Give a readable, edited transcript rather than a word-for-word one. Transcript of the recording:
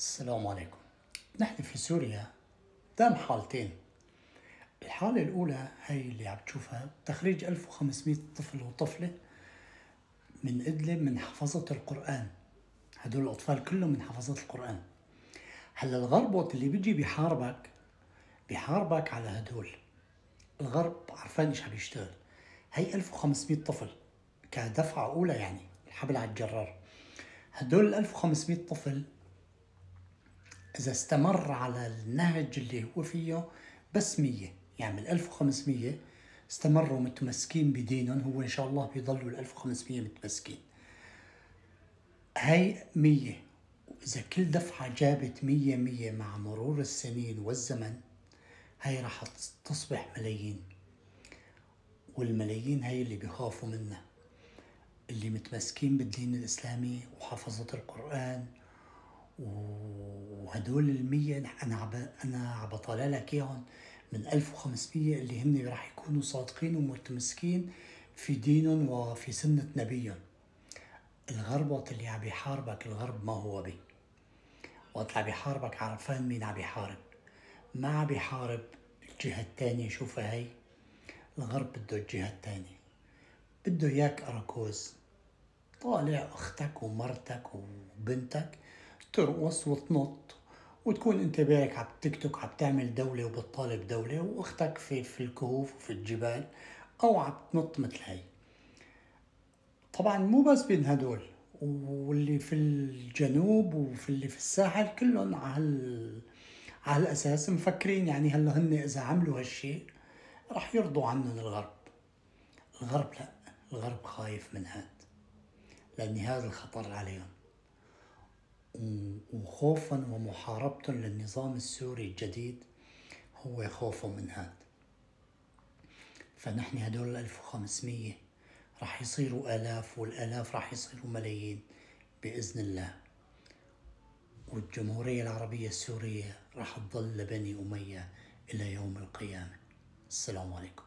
السلام عليكم. نحن في سوريا قدام حالتين. الحالة الأولى هي اللي عم تشوفها تخريج 1500 طفل وطفلة من إدلب من حفظة القرآن. هدول الأطفال كلهم من حفظة القرآن. هلا الغربط اللي بيجي بيحاربك على هدول. الغرب عرفان إيش عم يشتغل. هي 1500 طفل كدفعة أولى، يعني الحبل على الجرار. هدول ال 1500 طفل إذا استمر على النهج اللي هو فيه بس 100، يعني من 1500 استمروا متمسكين بدينهم، هو إن شاء الله بيضلوا ال 1500 متمسكين. هاي 100، وإذا كل دفعة جابت 100 مع مرور السنين والزمن، هاي راح تصبح ملايين. والملايين هاي اللي بيخافوا منها، اللي متمسكين بالدين الإسلامي وحفظة القرآن. وهدول ال100 أنا عبطالع لك إياهم من 1500 اللي هن راح يكونوا صادقين ومتمسكين في دينهم وفي سنة نبيهم. الغربط اللي عم يحاربك الغرب ما هو بي. وقت عم يحاربك عرفان مين عم يحارب. ما عم يحارب الجهة التانية. شوفها هي الغرب بده الجهة التانية، بده إياك أراكوز طالع أختك ومرتك وبنتك ترقص وتنط، وتكون انت بالك على التيك توك عم تعمل دولة وبتطالب دولة، واختك في الكهوف وفي الجبال او عم تنط مثل هي. طبعا مو بس بين هدول، واللي في الجنوب وفي اللي في الساحل كلهم على الاساس مفكرين يعني هلا هن اذا عملوا هالشيء رح يرضوا عنهم الغرب. الغرب لا، الغرب خايف من هاد، لان هذا الخطر عليهم. وخوفا ومحاربة للنظام السوري الجديد هو خوفهم من هذا. فنحن هدول 1500 رح يصيروا آلاف، والآلاف رح يصيروا ملايين بإذن الله. والجمهورية العربية السورية رح تظل لبني أمية إلى يوم القيامة. السلام عليكم.